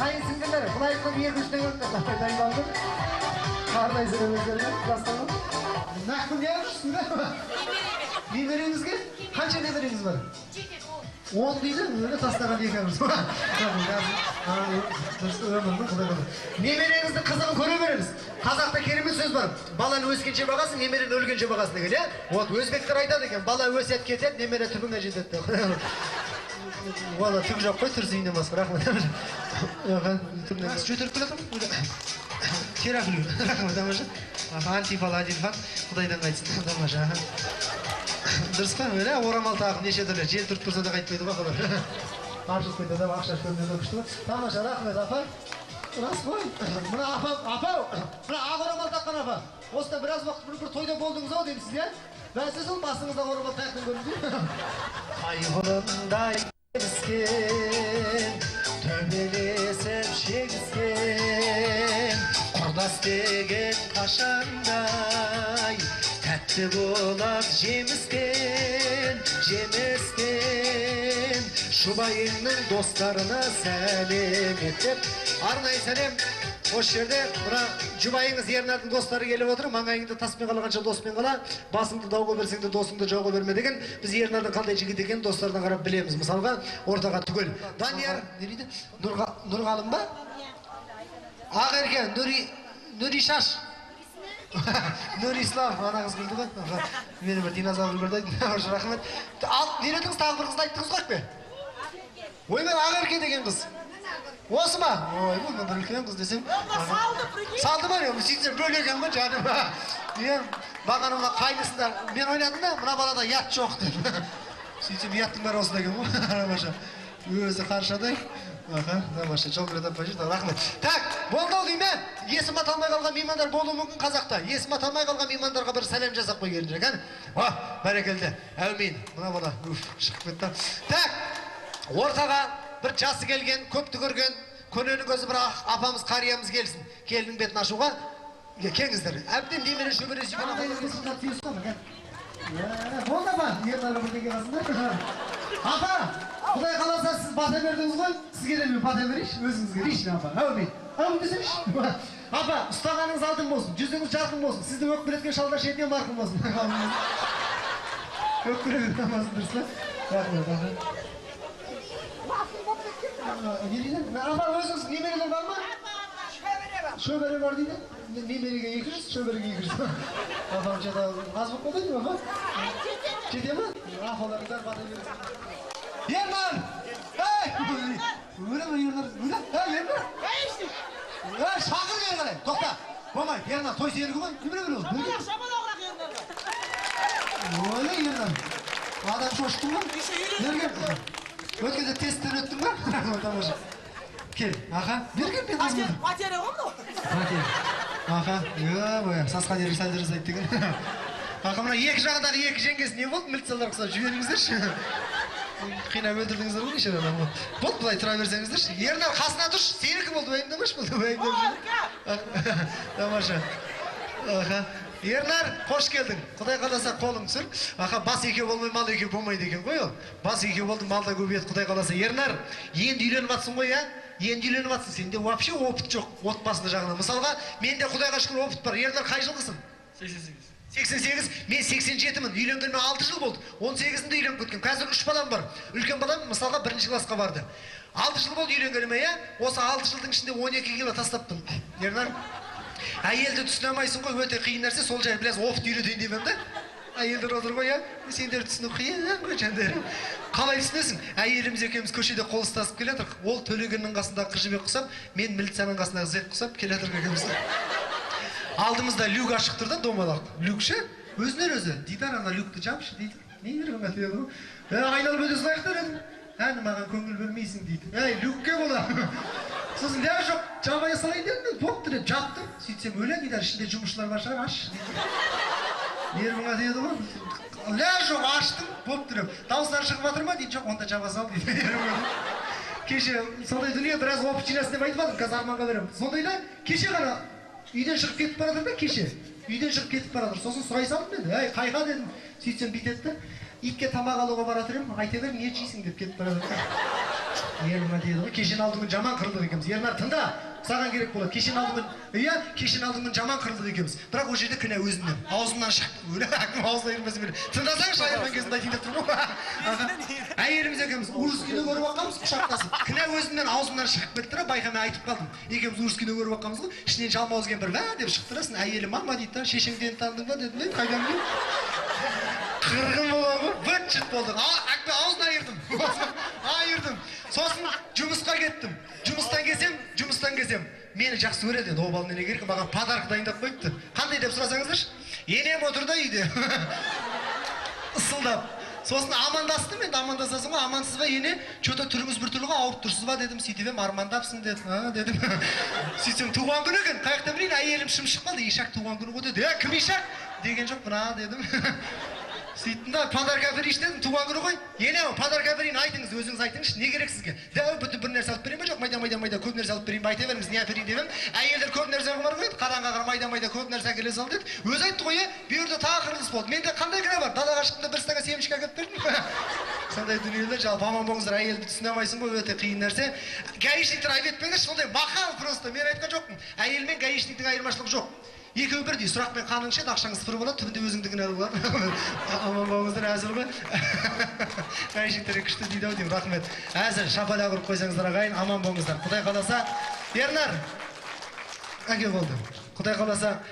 қайын сіңділер, құлайықта бір екі-үштен өтті. Дайындалды. Арнайсың өздеріне, жастағы. Нақты не жүрсің бе? Немереңізге? Қанша немереңіз бар? 10 дейді, öyle тастаған екенбіз. Немереңіздің қызығын көре береміз. Қазақта керемет сөз бар. Баланы өскенше бағасын, немерені өлгенше бағасын деген, иә? Вот өзбектер айтады екен, бала өсет кетеді, немере түбіңе жетеді. Вала түк жоқ қой, түрсі үйіне басқа. Рахмет. Жөтіріп келеді ме? Терапілу. Рахмет. Антифал, адилфан. Құдайдан қайтсын. Дамаша. Дұрыс па? Орамал тағып неше түрлі жел тұрып тұрса да қайтпайды ба қалар. Аршып қойды да ақша көрмеді күшті ба? Тамаша, рахмет апа. Рас қой. Мына апа, мына ақ орамал таққан апа. Осында біраз уақыт бір тойда болдыңыз ау деймін сіз, иә? Бәсі сол басыңызда орамал тақтың көрінді. Айғырындай кескен, төбелесіп шегіскен, құрдас деген қашандай тәтті болады жемістен, жемістен. Жұбайыңның достарына сәлем еттіп. Арнайы сәлем. Осы жерде мұна жұбайыңыз Ернардың достары келіп отыр. Маңайыңды таспен қалағанша доспен қала. Басыңды дауға берсең де досыңды жауға берме деген. Біз Ернардың қандай жігіт екенін достардан қарап білеміз. Мысалға ортаға түгел. Данияр, не дейді? Нұрғалым ба? Ақ еркен, Нұри шаш. Нұр Ислам, ана қыз күлді ғой. Мені бір динозавр көрді айтын. Рахмет. Не едіңіз, тағы бір қызды айттыңыз ғой бе? Ой, мен ақ ерке деген қыз. Осы ма? Ой, бұл бір үлкен қыз десем. Салды ма? Сөйтсем бөлеген ғой жаным. Бағанымда қайнысында мен ойнадым да, мына балада ят жоқ деп. Сөйтсем яттың бәрі осында екен ғой. Рамаша. Өзі қаршадай. Намаша, жол көреді апа жүрді, рахмет. Так, болды ау дейме? Есім аталмай қалған меймандар болуы мүмкін қазақта. Есім аталмай қалған меймандарға бір сәлем жасап қой келінжек, ән? Бәрекелді, әумин. Мына бала, шығып кетті. Так, ортаға бір жасы келген, көпті көрген, көненің көзі бір апамыз, қариямыз келсін. Келінің бетін ашуға, кеңіздер. Әбден немере шөбере сүйген апа. Болды апа, ерлары бірдеге қасында. Апа, Құдай қаласа сіз бата бердіңіз ғой, сізге де мен бата берейші, өзіңізге рейші апа. Әумин, әумин десемші. Апа, ұстағаныңыз алтын болсын, жүзіңіз жарқын болсын, сізді өкпіреткен шалдар шетінен марқын болсын. Өкпіреткен намазын дұрыс па? Рахмет, апа, өзіңіз немерелер бар ма? Шөбере бар дейді. Немереге 200, шөбереге 200. Апам жада аз болып қалдайды ма? Жете ма? Апаларыңдар бата бересің. Ернар! Өлі ме Ернар? Ернар! Шақыр келе қалай, тоқта! Болмай, Ернар, той серігі ғой, немере бір ол? Шабалағырақ Ернарға. Өлі Ернар! Адам шошықтың ба? Берген. Өткенде тесттен өттің ба? Тамаша. Кел, аға, берген мен қызмады. Материя ғымды ғой? Материя. Аға, сасқан ерік сәлдер жасайды деген. Аға, мұна екі жағындағы екі жеңгесі не болды? Мілтсалар құса жіберіңіздерші. Қинап өлтірдіңіздер ғой неше адам болды. Болды, бұлай тұра берсеңіздерші. Ернар қасына тұршы, сенікі болды, өйімдемеш болды, өйімдемеш. Тамаша. Ернар, қош келдің. Құдай қаласа қолың түсір. Аға, бас екеу болмай, мал екеу болмайды екен ғой ол. Бас екеу болды, малда көбейеді, Құдай қаласа. Ернар, енді үйленіп атсың ғой, ә? Енді үйленіп атсың, сенде вообще опыт жоқ, отбасында жағынан. Мысалға, менде Құдайға шүкір опыт бар. Ернар, қай жылғысың? 88. Мен 87-мін. Үйленгеніме 6 жыл болды. 18-інде үйленіп кеткен. Қазір 3 балам бар. Үлкен балам мысалға 1-ші классқа барды. 6 жыл болды үйленгеніме, иә? Осы 6 жылдың ішінде 12 кило тастаппын. Ернар, әйелді түсіне алмайсың ғой, өте қиын нәрсе, сол жай білесің, опыт үйретейін деймін да. Әйелдер отыр ғой, иә? Сендер түсіну қиын ғой, жәндер. Қалай түсінесің? Әйеліміз екеуміз көшеде қол ұстасып келе жатырық. Ол Төлегеннің қасындағы Қыржыбек құсап, мен милицияның қасындағы Зек құсап келе жатырық екеуміз. Алдымызда люк ашық тұр да, домалақ. Люк ше? Өзінен өзі. Дидар ана люкты жапшы дейді. Не берген мәтеледі ғой? Айналып өте сылайықтар едім. Әні маған көңіл бөлмейсің дейді. Люкке бола. Сосын лә жоқ, жабайы салайын дедім мен, бопты деп жаптым. Сөйтсем өлең Дидар, ішінде жұмысшылар бар шығар, аш. Еріміңа деді ғой. Лә жоқ, аштым, бопты деп. Дауыстар шығып жатыр ма дейді, жоқ, онда жаба сал дейді. Кеше сондай дүние біраз опыт жинасын деп айтып алдым, қазір арманға беремін. Сондайда кеше ғана үйден шығып кетіп баратыр да, кеше. Үйден шығып кетіп баратыр. Сосын сұрай салдым мен, қайға дедім. Сөйтсем бүйтеді. Итке тамақ алуға баратыр едім, айта бер, не жейсің деп кетіп баратыр. Еліме дейді ғой, кешен алдыңын жаман қырылдық екенбіз. Ернар, тыңда, саған керек болады. Кешен алдыңын жаман қырылдық екенбіз. Бірақ ол жерде кінә өзімнен. Аузымнан шақты. Әкім аузына ермесе бере. Тыңдасаңшы, айырмен кезінде айтайын деп тұрмын ғой. Әйеліміз екенбіз, ужас кино көріп жатқанбыз, құшақтасып. Кінә өзімнен аузымнан шығып кетті де, байқамай айтып қалдым. Екеуміз ужас кино көріп жатқанбыз ғой. Ішінен жалмауыз кемпір бір деп шықты да, әйелі мама дейді да, шешеңден таныдың ба дедім, қайдан білейін? Қырғын болған ғой, бүт жұрт болды. Аузына айырдым. Сосын жұмысқа кеттім. Жұмыстан келсем, мені жақсы көреді еді. Обал не керек, маған подарка дайындап қойыпты. Қандай деп сұрасаңыздаршы? Енем отыр да үйде. Ысылдап. Сосын амандастым, енді амандасасың ғой, амансыз ба ене? Что-то түріңіз бір түрліға ауырып тұрсыз ба дедім, сөйтіп ем, армандапсың дедім. Сөйтсем, туған күні екен, қаяқта білейін, әйелім шымшық қалды, Ишак туған күні ғой деді. Кім Ишак? Деген жоқ, мына дедім. Сөйттім да, подарка берейінші дедім, туған күні ғой. Ене, подарка берейін, айтыңыз, өзіңіз айтыңызшы, не керек сізге? Дәу бүтін бір нәрсе алып берейін ба жоқ, майда көп нәрсе алып берейін ба, айта беріңіз, не әперейін дедім. Әйелдер көп нәрсе қылар ғой, қараңға майда көп нәрсе әкеле сал деді. Өзі айтты ғой, бұл жерде тағы қырғыз болды. Менде қандай кінә бар? Далаға шықтым да бір стакан семечка әкеліп бердім. Сондай дүниелер, жалпы аман болыңыздар, әйелді түсіне алмайсың ғой, өте қиын нәрсе. Гаишниктер айып етпеңдер, сондай мақал просто, мен айтқан жоқпын. Әйел мен гаишниктің айырмашылығы жоқ. Екеуі бірдей, сұрақпен қаныңшы еді, ақшаңыз сыпыр болады, түбінде өзіңді кінәлі болады. Аман болыңыздар, әзір ғой. Гаишниктер күшті дейді ау деймін, рахмет. Әзір, шапалақ ұрып қойсаңыздар ағайын, аман болыңыздар. Құдай қаласа, Ернар, әке болды. Құдай қаласа,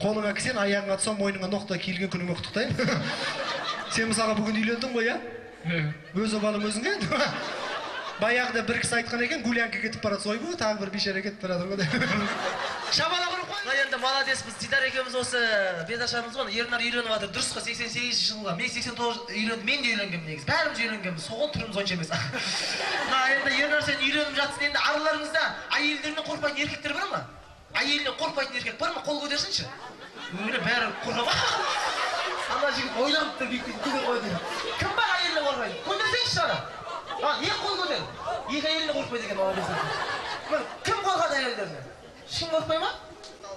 қолыңа кісен, аяғыңа тұсам, мойныңа ноқта киілген күніңе құттықтайын. Сен мысалға бүгін үйлендің ғой, я? Өз обалым өзіңе? Баяғыда бір кісі айтқан екен, гулянка кетіп барады, ойбу, тағы бір бейшара кетіп барады ғой. Шабалақ ұрып қой. Енді молодеспіз, Дидар екеуміз осы беташарымыз ғой, Ернар үйленіп жатыр. Дұрыс қой, 88 жылға. Мен 89 үйлендім, мен де үйленгенмін негізі. Бәріміз үйленгенбіз. Соған түріміз онша емес. Енді Ернар сен үйленіп жатсың, енді араларыңызда әйелдерінен қорқпайтын еркектер бар ма? Әйелінен қорқпайтын еркек бар ма? Қол көтерсінші. Өлі бәрі қорқама. Ана жігіт ойланып тұр, көтер қойды. Кім бар әйелінен қорқпайды? Көтерсеңші ана. Екі қол көтер. Екі әйелінен қорқпайды екен молодец. Кім қорқады әйелдерінен? Ешкім қорқпай ма?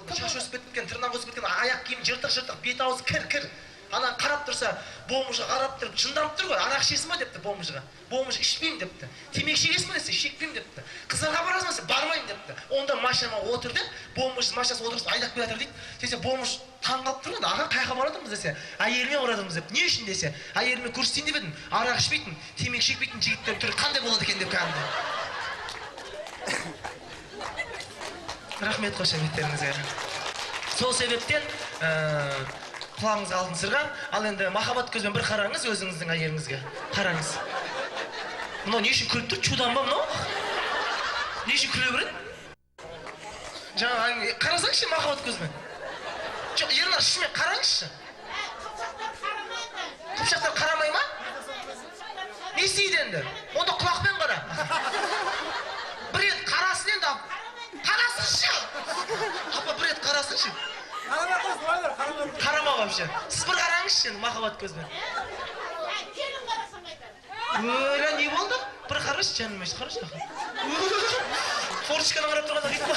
Шаш өсіп кеткен, тырнақ өсіп кеткен, аяқ киім жыртық, бет ауыз кір. Ана қарап тұрса, бомжыға қарап тұрып, жынданып тұр ғой, арақ ішесің ба депті бомжыға. Бомжы ішпеймін депті. Темекі шегесің ба десе, шекпеймін депті. Қыздарға барасың ба десе, бармаймын депті. Онда машинама отыр деп, бомж машинасы отырып айдап келе жатыр дейді. Десе, бомж таң қалып тұр ғой, аға қайқа баратырмыз десе, әйеліме баратырмыз деп. Не үшін десе, әйеліме көрсетейін деп едім, арақ ішпейтін, темекі шекпейтін жігіттердің түрі қандай болады екен деп кәдімгі. Рахмет қош әметтеріңізге. Сол себептен құлағыңызға алтын сырға, ал енді махаббат көзбен бір қараңыз өзіңіздің әйеліңізге. Қараңыз. Мынау не үшін күліп тұр? Чудан ба мынау? Не үшін күле береді? Жаңа қарасаңызшы махаббат көзбен. Жоқ, Ернар шынымен қараңызшы. Қыпшақтар қарамай ма? Не істейді енді? Онда құлақпен қара. Бір рет қарасын енді. Қарасыншы! Апа бір рет қарасыншы. Қарама вообще. Сіз бір қараңызшы енді махаббат көзбен. Өлі не болды? Бір қарашы жаным өшті, қарашы. Форчиканы қарап тұрғанда қиып па?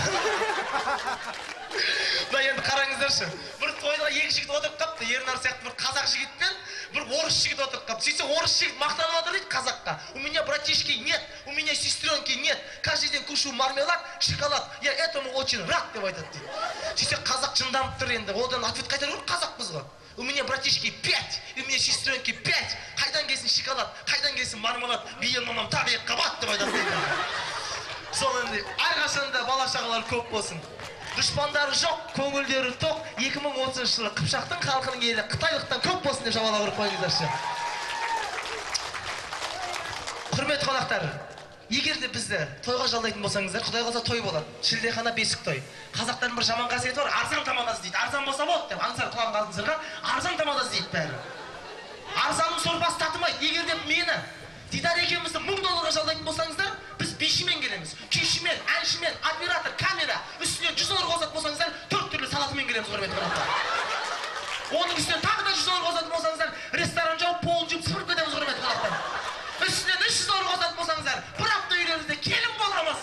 Да енді қараңыздаршы. Бір тойда екі жігіт отырып қапты, Ернар сияқты бір қазақ жігітпен бір орыс жігіт отырып қапты. Сөйтсе орыс жігіт мақтанып жатыр дейді қазаққа. У меня братишки нет, у меня сестренки нет. Каждый день кушаю мармелад, шоколад. Я этому очень рад деп айтады дейді. Сөйтсе қазақ жынданып тұр енді. Одан ответ қайтару керек қазақпыз ғой. У меня братишки 5, у меня сестренки 5. Қайдан келсін шоколад, қайдан келсін мармелад. Биыл мамам тағы екі қабат деп айтады дейді. Сол енді әрқашанда бала-шағалар көп болсын. Дұшпандары жоқ, көңілдері тоқ. 2030 жылы Қыпшақтың халқының елі Қытайлықтан көп болсын деп жабалап ұрып қойыңыздаршы. Құрметті қонақтар, егер де бізді тойға жалдайтын болсаңыздар, Құдай қаласа той болады. Шілдехана бесік той. Қазақтардың бір жаман қасиеті бар, арзан тамадасы дейді. Арзан болса болды деп, аңсар құлағың алтын сырға, арзан тамадасы дейді бәрі. Арзанның сорпасы татымайды. Егер де мені Дидар екеумізді $1000 жалдайтын болсаңыздар, біз бишімен келеміз. Күйшімен, әншімен, оператор, камера, үстіне $100 қосатын болсаңыздар, 4 түрлі салатымен келеміз, құрметті қонақтар. Оның үстіне тағы да $100 қосатын болсаңыздар, ресторан жауып, полын жуып, сыпырып кетеміз, құрметті қонақтар. Үстіне $300 қосатын болсаңыздар, бір апта үйлеріңізде келін боламыз.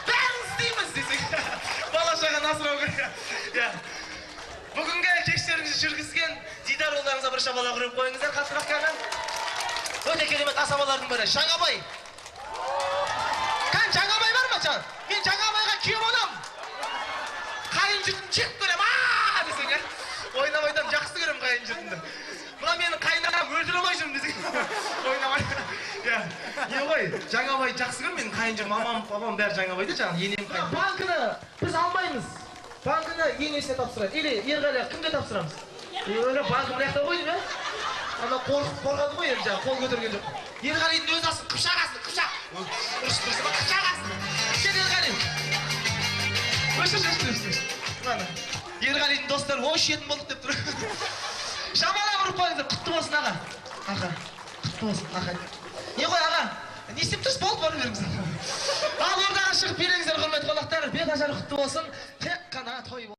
Бәрін істейміз десек. Бала-шаға асырау керек. Бүгінгі кештеріңізді жүргізген Дидар ұлдарыңызға бір шапалақ ұрып қойыңыздар, қатырақ кәні. Өте керемет асабалардың бірі Жаңабай. өлтіре алмай жүрмін десең. Ойнамай. Иә. Не ғой, Жаңабай жақсы көрем мен қайынжым, мамам, папам бәрі Жаңабайды жаңағы енем қайын. Банкіні біз алмаймыз. Банкіні енесіне тапсырады. Или Ерғали кімге тапсырамыз? Өлі банкі бір жақта қойды ма? Ана қорғады ғой енді жаңағы, қол көтерген жоқ. Ерғалидің өз асын, қыпшақ асын, қыпшақ. Ұрыс тұрсы ма, қыпшақ асын. Кел Ерғали. Өшір. Мана. Ерғалидің достары ой шетін болдық деп тұр. Шамалап ұрып қойыңыздар, құтты болсын аға. Аға, құтты болсын аға. Не ғой аға? Не істеп тұрсыз? Болды бару беріңіз. Ал ордаға шығып беріңіздер құрметті қонақтар. Бет ажары құтты болсын. Тек қана той